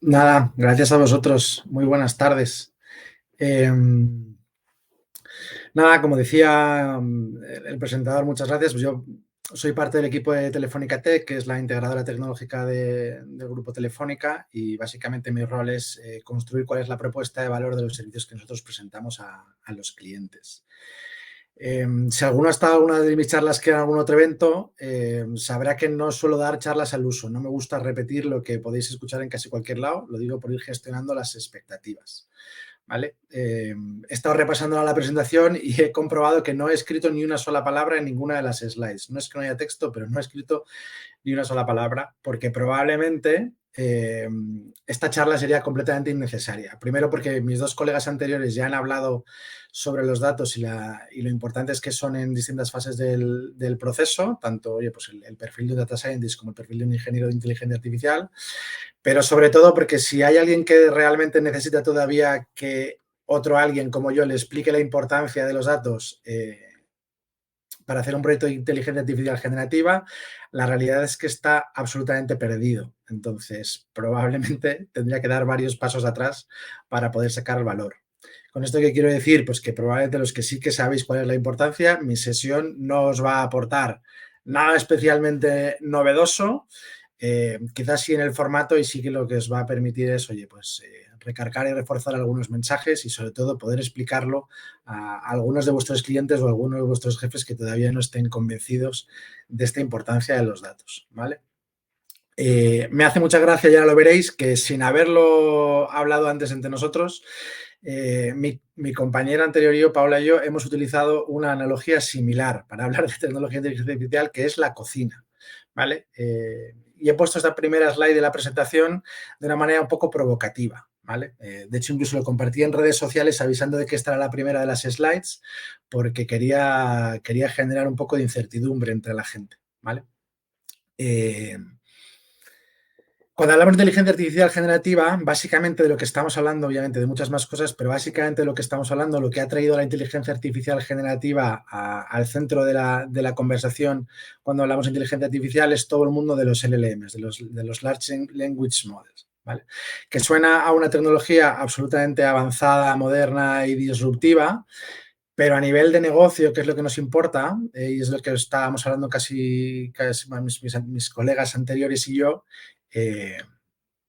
Nada, gracias a vosotros. Muy buenas tardes. Nada, como decía el presentador, muchas gracias. Pues yo soy parte del equipo de Telefónica Tech, que es la integradora tecnológica del grupo Telefónica, y básicamente mi rol es construir cuál es la propuesta de valor de los servicios que nosotros presentamos a los clientes. Si alguno ha estado en alguna de mis charlas que en algún otro evento, sabrá que no suelo dar charlas al uso. No me gusta repetir lo que podéis escuchar en casi cualquier lado. Lo digo por ir gestionando las expectativas. ¿Vale? He estado repasando la presentación y he comprobado que no he escrito ni una sola palabra en ninguna de las slides. No es que no haya texto, pero no he escrito ni una sola palabra, porque probablemente esta charla sería completamente innecesaria. Primero porque mis dos colegas anteriores ya han hablado sobre los datos y lo importantes que son en distintas fases del proceso, tanto pues el perfil de un data scientist como el perfil de un ingeniero de inteligencia artificial, pero sobre todo porque si hay alguien que realmente necesita todavía que otro alguien como yo le explique la importancia de los datos para hacer un proyecto de inteligencia artificial generativa, la realidad es que está absolutamente perdido. Entonces, probablemente tendría que dar varios pasos atrás para poder sacar el valor. ¿Con esto qué quiero decir? Pues que probablemente los que sí que sabéis cuál es la importancia, mi sesión no os va a aportar nada especialmente novedoso, quizás sí en el formato, y sí que lo que os va a permitir es, oye, pues recargar y reforzar algunos mensajes y sobre todo poder explicarlo a algunos de vuestros clientes o a algunos de vuestros jefes que todavía no estén convencidos de esta importancia de los datos, ¿vale? Me hace mucha gracia, ya lo veréis, que sin haberlo hablado antes entre nosotros, mi compañera anterior y yo, Paula y yo, hemos utilizado una analogía similar para hablar de tecnología de inteligencia artificial, que es la cocina, ¿vale? Y he puesto esta primera slide de la presentación de una manera un poco provocativa, ¿vale? De hecho, incluso lo compartí en redes sociales avisando de que esta era la primera de las slides porque quería generar un poco de incertidumbre entre la gente, ¿vale? Cuando hablamos de inteligencia artificial generativa, básicamente de lo que estamos hablando, obviamente de muchas más cosas, pero básicamente de lo que estamos hablando, lo que ha traído la inteligencia artificial generativa al centro de la conversación cuando hablamos de inteligencia artificial es todo el mundo de los LLMs, de los Large Language Models, ¿vale? Que suena a una tecnología absolutamente avanzada, moderna y disruptiva, pero a nivel de negocio, que es lo que nos importa, y es lo que estábamos hablando casi mis colegas anteriores y yo,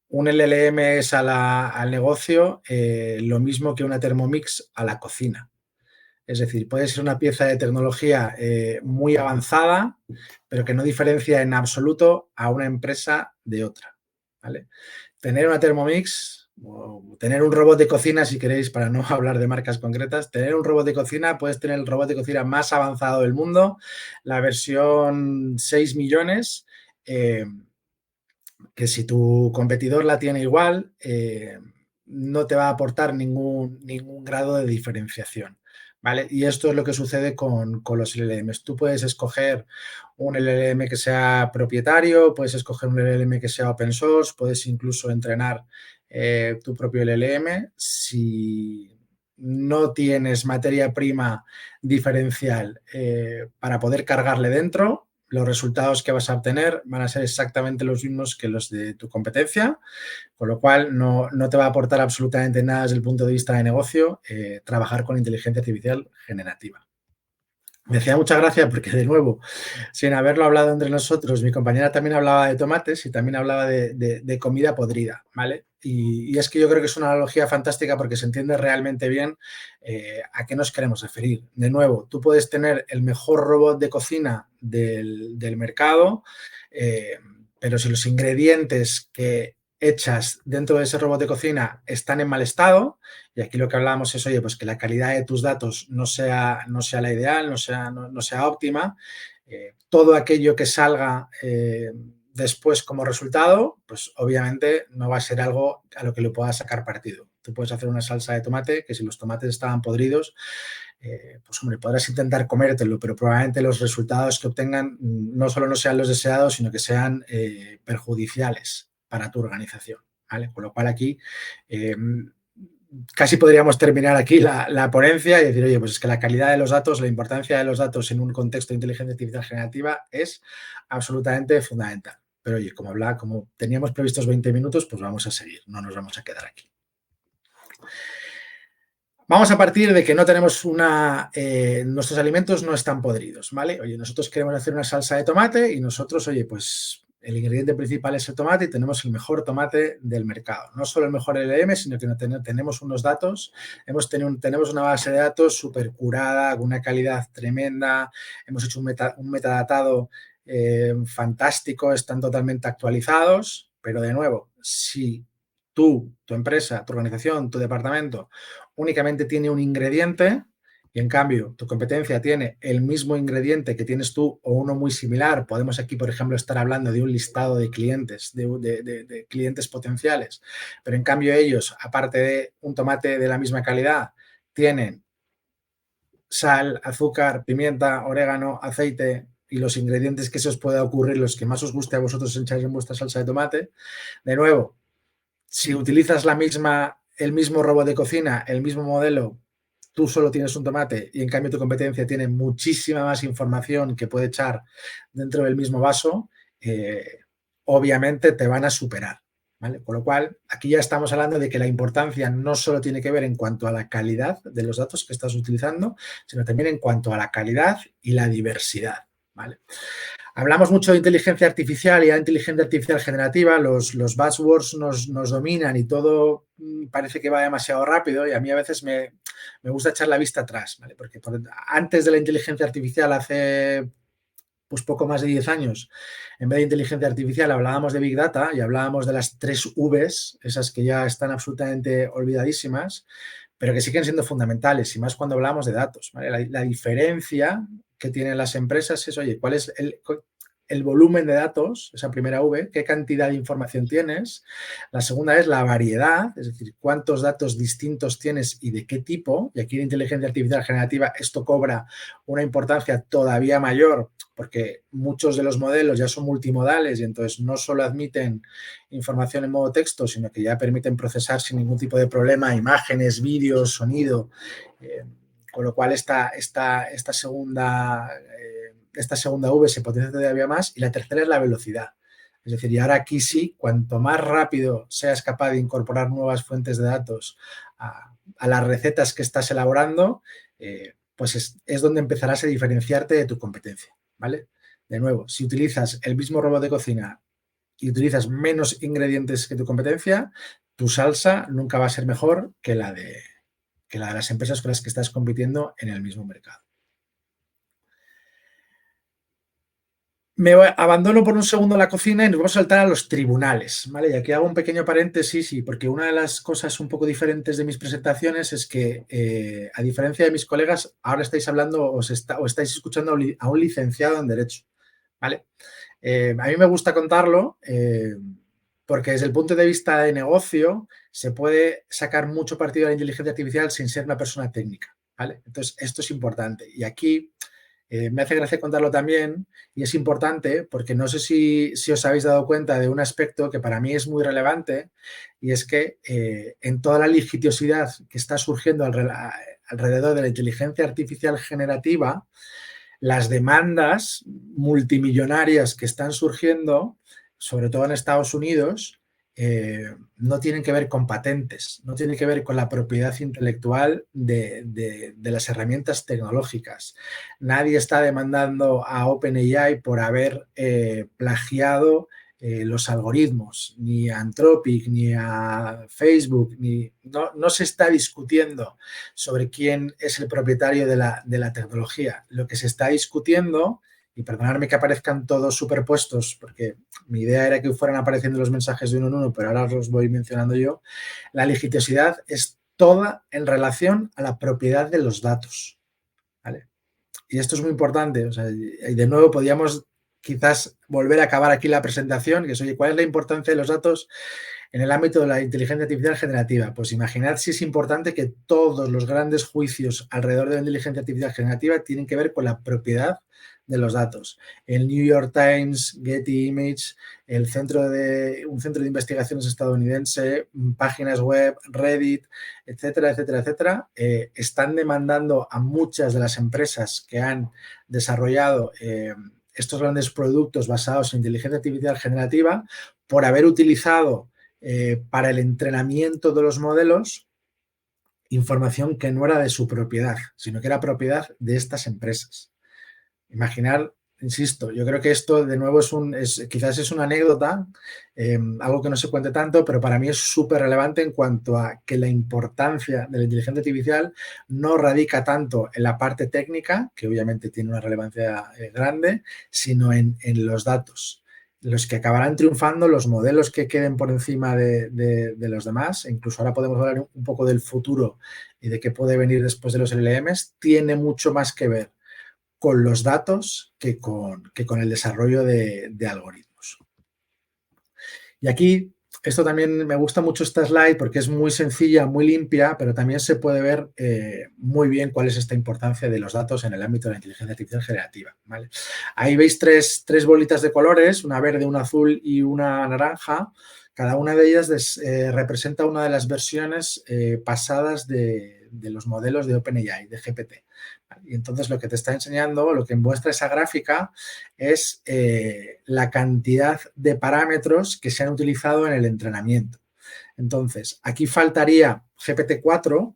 un LLM es al negocio lo mismo que una Thermomix a la cocina. Es decir, puede ser una pieza de tecnología muy avanzada, pero que no diferencia en absoluto a una empresa de otra, ¿vale? Tener una Thermomix o tener un robot de cocina, si queréis, para no hablar de marcas concretas, tener un robot de cocina, puedes tener el robot de cocina más avanzado del mundo, la versión 6 millones, que si tu competidor la tiene igual, no te va a aportar ningún grado de diferenciación, ¿vale? Y esto es lo que sucede con los LLMs. Tú puedes escoger un LLM que sea propietario, puedes escoger un LLM que sea open source, puedes incluso entrenar tu propio LLM. Si no tienes materia prima diferencial para poder cargarle dentro, los resultados que vas a obtener van a ser exactamente los mismos que los de tu competencia, con lo cual no te va a aportar absolutamente nada desde el punto de vista de negocio trabajar con inteligencia artificial generativa. Me hacía mucha gracia porque, de nuevo, sin haberlo hablado entre nosotros, mi compañera también hablaba de tomates y también hablaba de comida podrida, ¿vale? Y es que yo creo que es una analogía fantástica porque se entiende realmente bien a qué nos queremos referir. De nuevo, tú puedes tener el mejor robot de cocina del mercado, pero si los ingredientes que echas dentro de ese robot de cocina están en mal estado, y aquí lo que hablábamos es, oye, pues que la calidad de tus datos no sea la ideal, no sea óptima, todo aquello que salga después como resultado, pues obviamente no va a ser algo a lo que le puedas sacar partido. Tú puedes hacer una salsa de tomate que si los tomates estaban podridos, pues hombre, podrás intentar comértelo, pero probablemente los resultados que obtengan no solo no sean los deseados, sino que sean perjudiciales para tu organización, ¿vale? Con lo cual aquí casi podríamos terminar aquí la ponencia y decir, oye, pues es que la calidad de los datos, la importancia de los datos en un contexto de inteligencia artificial generativa es absolutamente fundamental, pero oye, como teníamos previstos 20 minutos, pues vamos a seguir, no nos vamos a quedar aquí. Vamos a partir de que no tenemos nuestros alimentos no están podridos, ¿vale? Oye, nosotros queremos hacer una salsa de tomate y nosotros, oye, pues el ingrediente principal es el tomate y tenemos el mejor tomate del mercado. No solo el mejor LM, sino que tenemos unos datos, tenemos una base de datos súper curada, con una calidad tremenda, hemos hecho un metadatado fantástico, están totalmente actualizados, pero de nuevo, si tú, tu empresa, tu organización, tu departamento únicamente tiene un ingrediente y en cambio tu competencia tiene el mismo ingrediente que tienes tú o uno muy similar, podemos aquí, por ejemplo, estar hablando de un listado de clientes, de clientes potenciales, pero en cambio ellos, aparte de un tomate de la misma calidad, tienen sal, azúcar, pimienta, orégano, aceite y los ingredientes que se os pueda ocurrir, los que más os guste a vosotros echáis en vuestra salsa de tomate. De nuevo, si utilizas el mismo robot de cocina, el mismo modelo, tú solo tienes un tomate y en cambio tu competencia tiene muchísima más información que puede echar dentro del mismo vaso, obviamente te van a superar, ¿vale? Con lo cual, aquí ya estamos hablando de que la importancia no solo tiene que ver en cuanto a la calidad de los datos que estás utilizando, sino también en cuanto a la calidad y la diversidad, ¿vale? Hablamos mucho de inteligencia artificial y la inteligencia artificial generativa, los buzzwords nos dominan y todo parece que va demasiado rápido y a mí a veces me gusta echar la vista atrás, ¿vale? Porque antes de la inteligencia artificial, hace pues poco más de 10 años, en vez de inteligencia artificial hablábamos de Big Data y hablábamos de las 3 Vs, esas que ya están absolutamente olvidadísimas, pero que siguen siendo fundamentales y más cuando hablamos de datos, ¿vale? La diferencia que tienen las empresas es, oye, ¿cuál es el volumen de datos, esa primera V, qué cantidad de información tienes? La segunda es la variedad, es decir, cuántos datos distintos tienes y de qué tipo. Y aquí en inteligencia artificial generativa esto cobra una importancia todavía mayor porque muchos de los modelos ya son multimodales y entonces no solo admiten información en modo texto, sino que ya permiten procesar sin ningún tipo de problema imágenes, vídeos, sonido. Con lo cual esta segunda V se potencia todavía más y la tercera es la velocidad. Es decir, y ahora aquí sí, cuanto más rápido seas capaz de incorporar nuevas fuentes de datos a las recetas que estás elaborando, pues es donde empezarás a diferenciarte de tu competencia, ¿vale? De nuevo, si utilizas el mismo robot de cocina y utilizas menos ingredientes que tu competencia, tu salsa nunca va a ser mejor que la de las empresas con las que estás compitiendo en el mismo mercado. Abandono por un segundo la cocina y nos vamos a saltar a los tribunales, ¿vale? Y aquí hago un pequeño paréntesis, porque una de las cosas un poco diferentes de mis presentaciones es que, a diferencia de mis colegas, ahora estáis hablando o estáis escuchando a un licenciado en Derecho, ¿vale? A mí me gusta contarlo porque desde el punto de vista de negocio se puede sacar mucho partido de la inteligencia artificial sin ser una persona técnica, ¿vale? Entonces, esto es importante. Y aquí me hace gracia contarlo también y es importante porque no sé si os habéis dado cuenta de un aspecto que para mí es muy relevante y es que en toda la litigiosidad que está surgiendo alrededor de la inteligencia artificial generativa, las demandas multimillonarias que están surgiendo, sobre todo en Estados Unidos, no tienen que ver con patentes, no tienen que ver con la propiedad intelectual de las herramientas tecnológicas. Nadie está demandando a OpenAI por haber plagiado los algoritmos, ni a Anthropic, ni a Facebook, no se está discutiendo sobre quién es el propietario de la tecnología. Lo que se está discutiendo, y perdonadme que aparezcan todos superpuestos, porque mi idea era que fueran apareciendo los mensajes de uno en uno, pero ahora los voy mencionando yo, la litigiosidad es toda en relación a la propiedad de los datos, ¿vale? Y esto es muy importante, o sea, y de nuevo podríamos quizás volver a acabar aquí la presentación, que es, oye, ¿cuál es la importancia de los datos en el ámbito de la inteligencia artificial generativa? Pues imaginad si es importante que todos los grandes juicios alrededor de la inteligencia artificial generativa tienen que ver con la propiedad de los datos. El New York Times, Getty Images, un centro de investigaciones estadounidense, páginas web, Reddit, etcétera, etcétera, etcétera, están demandando a muchas de las empresas que han desarrollado estos grandes productos basados en inteligencia artificial generativa por haber utilizado para el entrenamiento de los modelos información que no era de su propiedad, sino que era propiedad de estas empresas. Imaginar, insisto, yo creo que esto de nuevo quizás es una anécdota, algo que no se cuente tanto, pero para mí es súper relevante en cuanto a que la importancia de la inteligencia artificial no radica tanto en la parte técnica, que obviamente tiene una relevancia grande, sino en los datos. Los que acabarán triunfando, los modelos que queden por encima de los demás, incluso ahora podemos hablar un poco del futuro y de qué puede venir después de los LLMs, tiene mucho más que ver con los datos que con el desarrollo de algoritmos. Y aquí, esto también me gusta mucho esta slide porque es muy sencilla, muy limpia, pero también se puede ver muy bien cuál es esta importancia de los datos en el ámbito de la inteligencia artificial generativa, ¿vale? Ahí veis tres bolitas de colores, una verde, una azul y una naranja. Cada una de ellas representa una de las versiones pasadas de los modelos de OpenAI, de GPT. Y entonces lo que te está enseñando, lo que muestra esa gráfica es la cantidad de parámetros que se han utilizado en el entrenamiento. Entonces, aquí faltaría GPT-4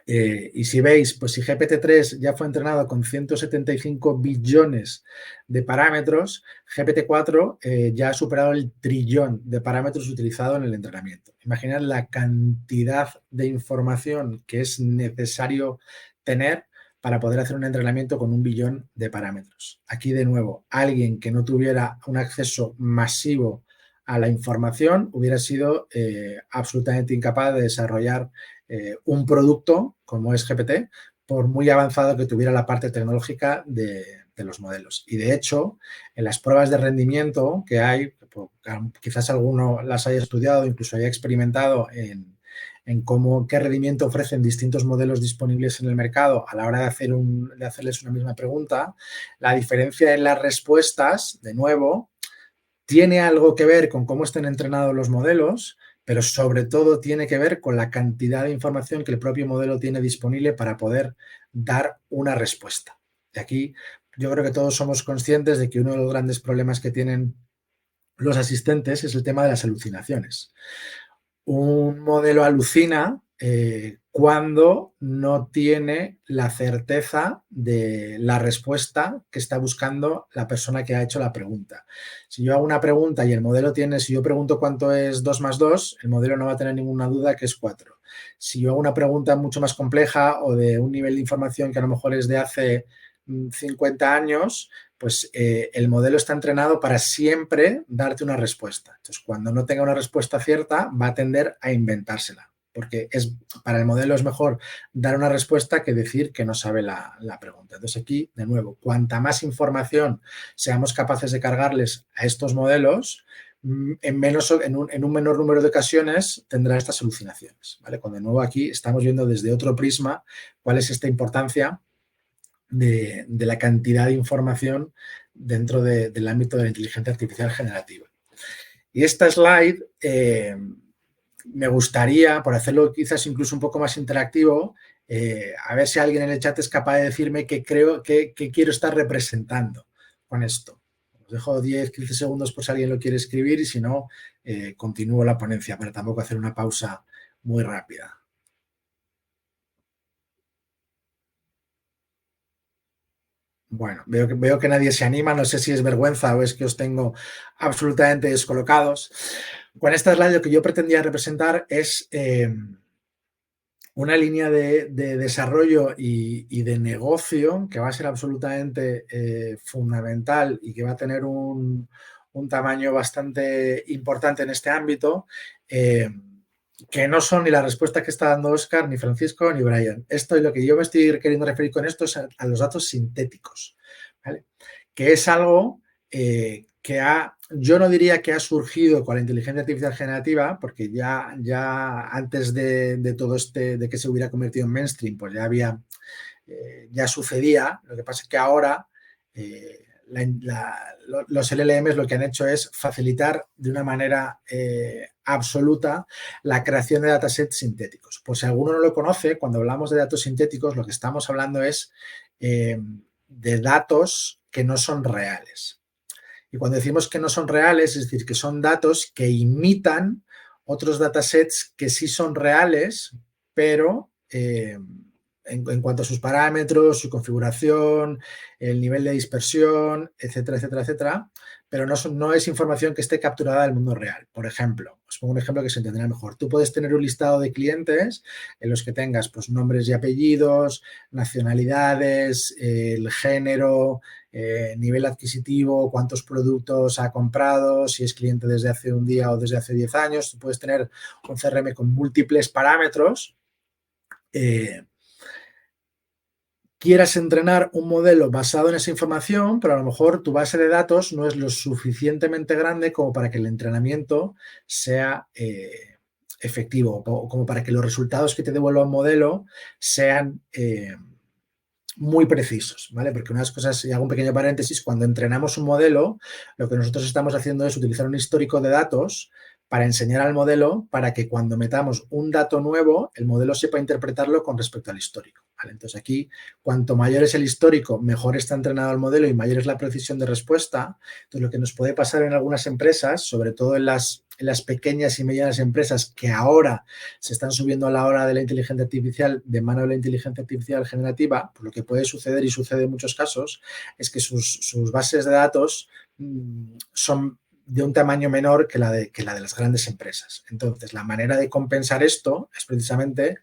y si veis, pues si GPT-3 ya fue entrenado con 175 billones de parámetros, GPT-4 ya ha superado el trillón de parámetros utilizados en el entrenamiento. Imaginad la cantidad de información que es necesario tener para poder hacer un entrenamiento con 1 billón de parámetros. Aquí, de nuevo, alguien que no tuviera un acceso masivo a la información hubiera sido absolutamente incapaz de desarrollar un producto como es GPT, por muy avanzado que tuviera la parte tecnológica de los modelos. Y de hecho, en las pruebas de rendimiento que hay, quizás alguno las haya estudiado, incluso haya experimentado en qué rendimiento ofrecen distintos modelos disponibles en el mercado a la hora de hacerles una misma pregunta, la diferencia en las respuestas, de nuevo, tiene algo que ver con cómo estén entrenados los modelos, pero sobre todo tiene que ver con la cantidad de información que el propio modelo tiene disponible para poder dar una respuesta. Y aquí yo creo que todos somos conscientes de que uno de los grandes problemas que tienen los asistentes es el tema de las alucinaciones. Un modelo alucina cuando no tiene la certeza de la respuesta que está buscando la persona que ha hecho la pregunta. Si yo hago una pregunta y el modelo si yo pregunto cuánto es 2 más 2, el modelo no va a tener ninguna duda que es 4. Si yo hago una pregunta mucho más compleja o de un nivel de información que a lo mejor es de hace 50 años, pues el modelo está entrenado para siempre darte una respuesta. Entonces, cuando no tenga una respuesta cierta, va a tender a inventársela, porque para el modelo es mejor dar una respuesta que decir que no sabe la pregunta. Entonces, aquí, de nuevo, cuanta más información seamos capaces de cargarles a estos modelos, en un menor número de ocasiones tendrá estas alucinaciones, ¿vale? Cuando, de nuevo, aquí estamos viendo desde otro prisma cuál es esta importancia de la cantidad de información dentro del ámbito de la inteligencia artificial generativa. Y esta slide me gustaría, por hacerlo quizás incluso un poco más interactivo, a ver si alguien en el chat es capaz de decirme qué quiero estar representando con esto. Os dejo 10-15 segundos por si alguien lo quiere escribir y si no, continúo la ponencia para tampoco hacer una pausa muy rápida. Bueno, veo que nadie se anima, no sé si es vergüenza o es que os tengo absolutamente descolocados. Con esta slide lo que yo pretendía representar es una línea de desarrollo y de negocio que va a ser absolutamente fundamental y que va a tener un tamaño bastante importante en este ámbito, que no son ni la respuesta que está dando Óscar, ni Francisco, ni Brian. Esto es lo que yo me estoy queriendo referir con esto, es a los datos sintéticos, ¿vale? Que es algo yo no diría que ha surgido con la inteligencia artificial generativa, porque ya antes de todo de que se hubiera convertido en mainstream, pues ya sucedía. Lo que pasa es que ahora los LLMs lo que han hecho es facilitar de una manera absoluta la creación de datasets sintéticos. Por si alguno no lo conoce, cuando hablamos de datos sintéticos, lo que estamos hablando es de datos que no son reales. Y cuando decimos que no son reales, es decir, que son datos que imitan otros datasets que sí son reales, pero en cuanto a sus parámetros, su configuración, el nivel de dispersión, etcétera, etcétera, etcétera, pero no es información que esté capturada del mundo real. Por ejemplo, os pongo un ejemplo que se entenderá mejor. Tú puedes tener un listado de clientes en los que tengas pues, nombres y apellidos, nacionalidades, el género, nivel adquisitivo, cuántos productos ha comprado, si es cliente desde hace un día o desde hace 10 años. Tú puedes tener un CRM con múltiples parámetros. Quieras entrenar un modelo basado en esa información, pero a lo mejor tu base de datos no es lo suficientemente grande como para que el entrenamiento sea efectivo o como para que los resultados que te devuelva un modelo sean muy precisos, ¿vale? Porque unas cosas, y hago un pequeño paréntesis, cuando entrenamos un modelo, lo que nosotros estamos haciendo es utilizar un histórico de datos para enseñar al modelo para que cuando metamos un dato nuevo, el modelo sepa interpretarlo con respecto al histórico, ¿vale? Entonces aquí, cuanto mayor es el histórico, mejor está entrenado el modelo y mayor es la precisión de respuesta. Entonces lo que nos puede pasar en algunas empresas, sobre todo en las pequeñas y medianas empresas que ahora se están subiendo a la hora de la inteligencia artificial, de mano de la inteligencia artificial generativa, pues lo que puede suceder y sucede en muchos casos es que sus bases de datos son de un tamaño menor que la de las grandes empresas. Entonces, la manera de compensar esto es precisamente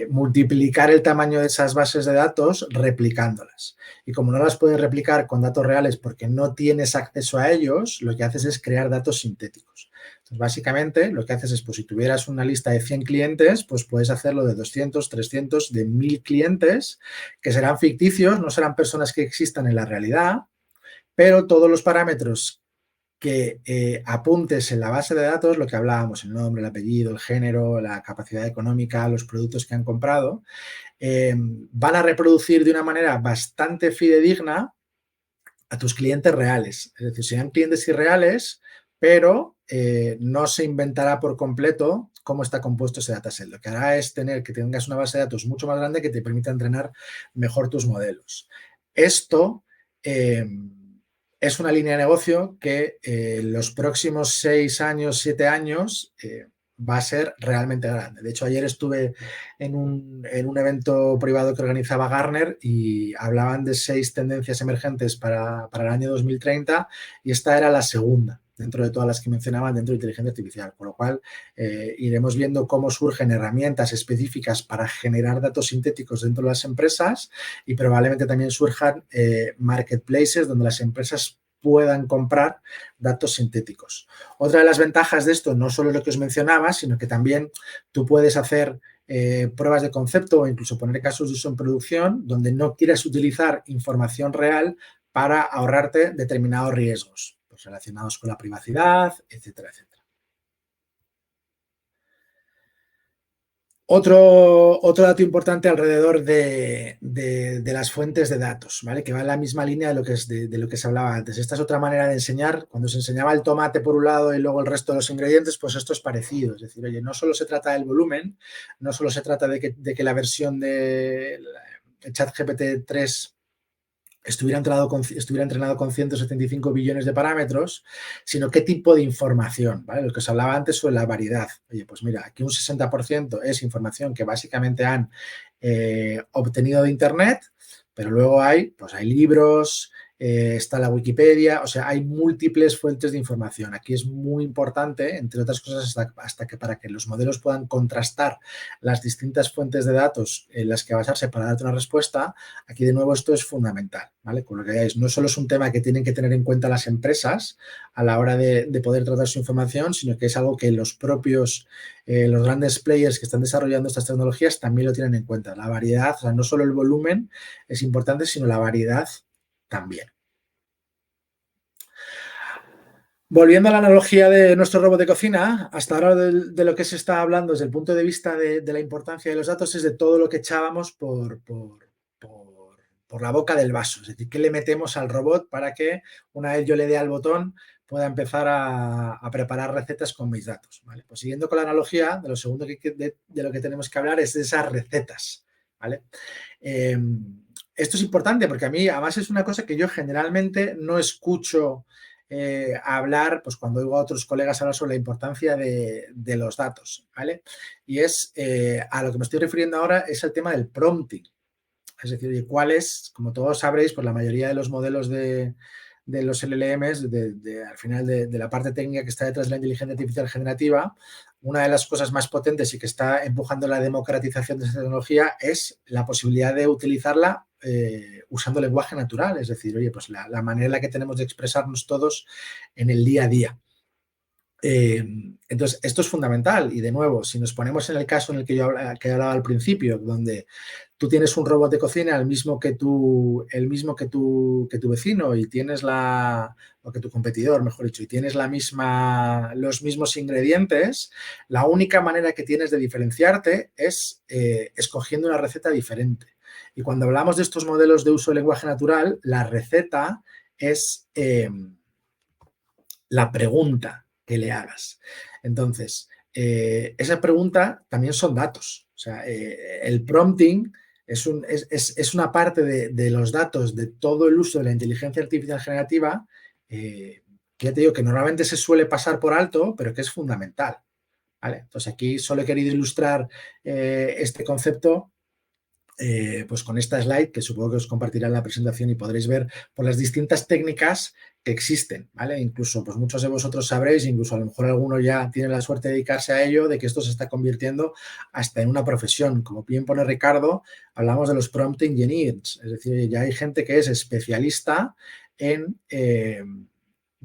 multiplicar el tamaño de esas bases de datos replicándolas. Y como no las puedes replicar con datos reales porque no tienes acceso a ellos, lo que haces es crear datos sintéticos. Entonces, básicamente, lo que haces es, pues si tuvieras una lista de 100 clientes, pues puedes hacerlo de 200, 300, de 1000 clientes, que serán ficticios, no serán personas que existan en la realidad, pero todos los parámetros que apuntes en la base de datos, lo que hablábamos, el nombre, el apellido, el género, la capacidad económica, los productos que han comprado, van a reproducir de una manera bastante fidedigna a tus clientes reales. Es decir, serán clientes irreales, pero no se inventará por completo cómo está compuesto ese dataset. Lo que hará es tener que tengas una base de datos mucho más grande que te permita entrenar mejor tus modelos. Esto es una línea de negocio que los próximos 6 años, 7 años va a ser realmente grande. De hecho, ayer estuve en un evento privado que organizaba Gartner y hablaban de 6 tendencias emergentes para el año 2030 y esta era la segunda dentro de todas las que mencionaban dentro de inteligencia artificial, con lo cual iremos viendo cómo surgen herramientas específicas para generar datos sintéticos dentro de las empresas y probablemente también surjan marketplaces donde las empresas puedan comprar datos sintéticos. Otra de las ventajas de esto no solo es lo que os mencionaba, sino que también tú puedes hacer pruebas de concepto o incluso poner casos de uso en producción donde no quieras utilizar información real para ahorrarte determinados riesgos pues, relacionados con la privacidad, etcétera, etcétera. Otro dato importante alrededor de las fuentes de datos, ¿vale? Que va en la misma línea de lo que se hablaba antes. Esta es otra manera de enseñar. Cuando se enseñaba el tomate por un lado y luego el resto de los ingredientes, pues esto es parecido. Es decir, oye, no solo se trata del volumen, no solo se trata de que la versión de ChatGPT 3 estuviera entrenado con 175 billones de parámetros, sino qué tipo de información, ¿vale? Lo que os hablaba antes sobre la variedad. Oye, pues mira, aquí un 60% es información que básicamente han obtenido de Internet, pero luego pues hay libros, está la Wikipedia, o sea, hay múltiples fuentes de información. Aquí es muy importante, entre otras cosas, hasta que para que los modelos puedan contrastar las distintas fuentes de datos en las que basarse para darte una respuesta, aquí de nuevo esto es fundamental, ¿vale? Con lo que veáis, no solo es un tema que tienen que tener en cuenta las empresas a la hora de poder tratar su información, sino que es algo que los propios, los grandes players que están desarrollando estas tecnologías también lo tienen en cuenta. La variedad, o sea, no solo el volumen es importante, sino la variedad también. Volviendo a la analogía de nuestro robot de cocina, hasta ahora de lo que se está hablando desde el punto de vista de la importancia de los datos es de todo lo que echábamos por la boca del vaso. Es decir, qué le metemos al robot para que una vez yo le dé al botón pueda empezar a preparar recetas con mis datos. ¿Vale? Pues siguiendo con la analogía, de lo segundo de lo que tenemos que hablar es de esas recetas. ¿Vale? Esto es importante porque a mí, además, es una cosa que yo generalmente no escucho hablar, pues cuando oigo a otros colegas hablar sobre la importancia de los datos, ¿vale? Y a lo que me estoy refiriendo ahora es el tema del prompting. Es decir, oye, ¿cuál es? Como todos sabréis, pues la mayoría de los modelos de los LLMs, al final de la parte técnica que está detrás de la inteligencia artificial generativa, una de las cosas más potentes y que está empujando la democratización de esa tecnología es la posibilidad de utilizarla usando lenguaje natural, es decir, oye, pues la manera en la que tenemos de expresarnos todos en el día a día. Entonces, esto es fundamental y, de nuevo, si nos ponemos en el caso en el que yo hablaba al principio, donde tú tienes un robot de cocina el mismo que tu vecino y tienes o que tu competidor, mejor dicho, y tienes los mismos ingredientes, la única manera que tienes de diferenciarte es escogiendo una receta diferente. Y cuando hablamos de estos modelos de uso del lenguaje natural, la receta es la pregunta que le hagas. Entonces, esa pregunta también son datos. O sea, el prompting es una parte de los datos de todo el uso de la inteligencia artificial generativa que ya te digo que normalmente se suele pasar por alto, pero que es fundamental. ¿Vale? Entonces, aquí solo he querido ilustrar este concepto pues con esta slide, que supongo que os compartirá en la presentación y podréis ver por las distintas técnicas que existen, ¿vale? Incluso, pues muchos de vosotros sabréis, incluso a lo mejor alguno ya tiene la suerte de dedicarse a ello, de que esto se está convirtiendo hasta en una profesión. Como bien pone Ricardo, hablamos de los prompt engineers, es decir, ya hay gente que es especialista en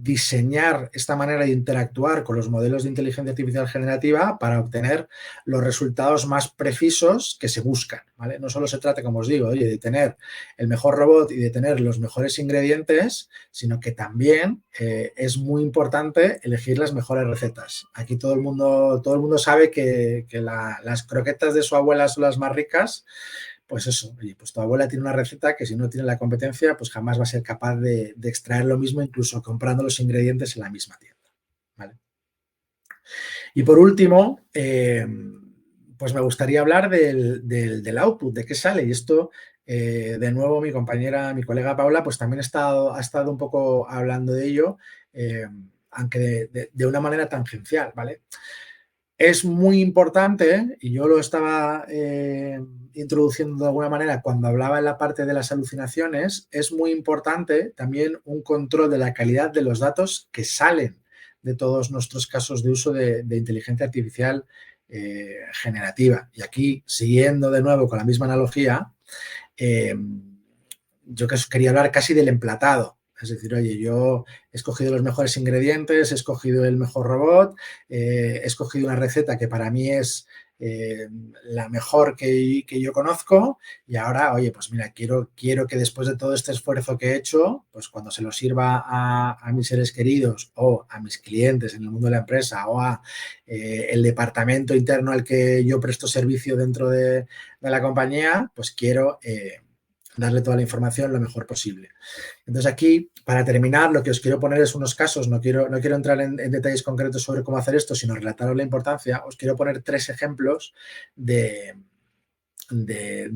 diseñar esta manera de interactuar con los modelos de inteligencia artificial generativa para obtener los resultados más precisos que se buscan, ¿vale? No solo se trata, como os digo, oye, de tener el mejor robot y de tener los mejores ingredientes, sino que también es muy importante elegir las mejores recetas. Aquí todo el mundo sabe que las croquetas de su abuela son las más ricas. Pues eso, oye, pues tu abuela tiene una receta que si no tiene la competencia, pues jamás va a ser capaz de extraer lo mismo, incluso comprando los ingredientes en la misma tienda, ¿vale? Y por último, pues me gustaría hablar del output, de qué sale. Y esto, de nuevo, mi colega Paula, pues también ha estado un poco hablando de ello, aunque de una manera tangencial, ¿vale? Es muy importante, y yo lo estaba introduciendo de alguna manera cuando hablaba en la parte de las alucinaciones, es muy importante también un control de la calidad de los datos que salen de todos nuestros casos de uso de inteligencia artificial generativa. Y aquí, siguiendo de nuevo con la misma analogía, yo quería hablar casi del emplatado. Es decir, oye, yo he escogido los mejores ingredientes, he escogido el mejor robot, he escogido una receta que para mí es la mejor que yo conozco y ahora, oye, pues mira, quiero que después de todo este esfuerzo que he hecho, pues cuando se lo sirva a mis seres queridos o a mis clientes en el mundo de la empresa o a el departamento interno al que yo presto servicio dentro de la compañía, pues quiero darle toda la información lo mejor posible. Entonces aquí, para terminar, lo que os quiero poner es unos casos, no quiero entrar en detalles concretos sobre cómo hacer esto, sino relataros la importancia. Os quiero poner 3 ejemplos de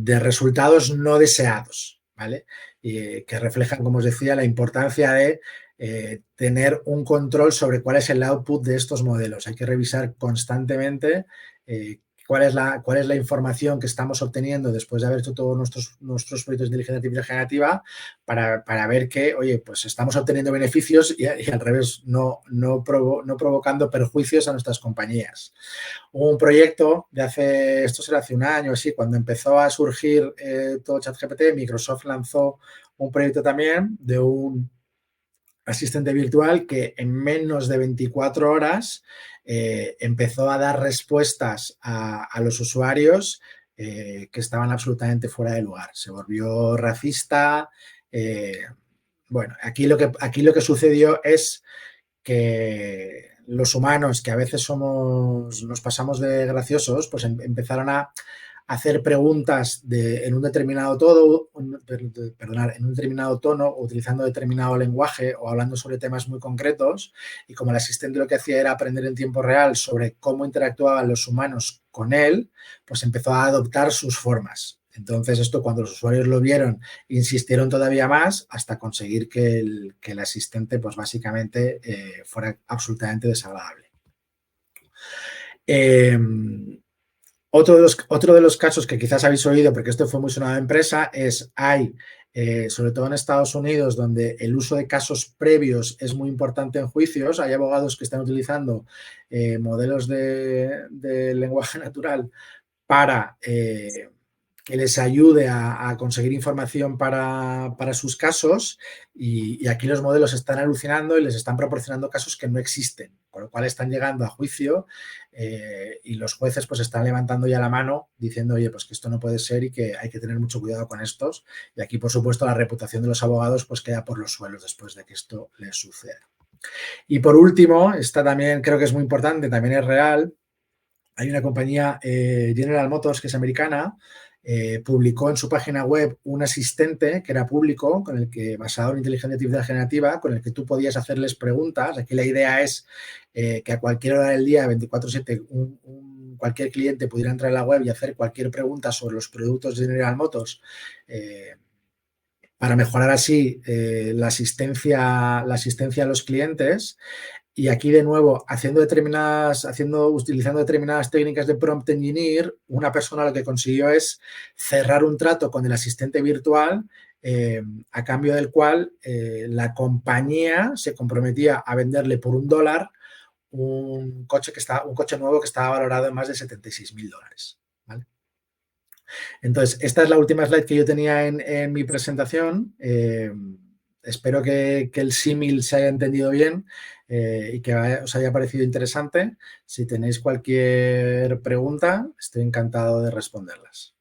resultados no deseados, ¿vale? Que reflejan, como os decía, la importancia de tener un control sobre cuál es el output de estos modelos. Hay que revisar constantemente cuál es la información que estamos obteniendo después de haber hecho todos nuestros proyectos de inteligencia artificial generativa para ver que, oye, pues estamos obteniendo beneficios y al revés, no provocando perjuicios a nuestras compañías. Hubo un proyecto esto será hace un año, así, cuando empezó a surgir todo ChatGPT, Microsoft lanzó un proyecto también de un asistente virtual que en menos de 24 horas empezó a dar respuestas a los usuarios que estaban absolutamente fuera de lugar. Se volvió racista. Bueno, aquí lo que sucedió es que los humanos, que a veces nos pasamos de graciosos, pues empezaron a hacer preguntas en un determinado en un determinado tono, utilizando determinado lenguaje o hablando sobre temas muy concretos, y como el asistente lo que hacía era aprender en tiempo real sobre cómo interactuaban los humanos con él, pues empezó a adoptar sus formas. Entonces, esto cuando los usuarios lo vieron, insistieron todavía más hasta conseguir que el asistente, pues básicamente, fuera absolutamente desagradable. Otro de los casos que quizás habéis oído, porque esto fue muy sonado en empresa, sobre todo en Estados Unidos, donde el uso de casos previos es muy importante en juicios. Hay abogados que están utilizando modelos de lenguaje natural para que les ayude a conseguir información para sus casos, y aquí los modelos están alucinando y les están proporcionando casos que no existen, con lo cual están llegando a juicio y los jueces pues están levantando ya la mano diciendo, oye, pues que esto no puede ser y que hay que tener mucho cuidado con estos. Y aquí, por supuesto, la reputación de los abogados pues queda por los suelos después de que esto les suceda. Y por último, esta también creo que es muy importante, también es real. Hay una compañía, General Motors, que es americana, publicó en su página web un asistente que era público, con el que, basado en inteligencia artificial generativa, con el que tú podías hacerles preguntas. Aquí la idea es que a cualquier hora del día, 24/7, cualquier cliente pudiera entrar a la web y hacer cualquier pregunta sobre los productos de General Motors, para mejorar así la asistencia a los clientes. Y aquí, de nuevo, utilizando determinadas técnicas de prompt engineer, una persona lo que consiguió es cerrar un trato con el asistente virtual, a cambio del cual la compañía se comprometía a venderle por $1 un coche nuevo que estaba valorado en más de $76.000. ¿Vale? Entonces, esta es la última slide que yo tenía en mi presentación. Espero que el símil se haya entendido bien y que os haya parecido interesante. Si tenéis cualquier pregunta, estoy encantado de responderlas.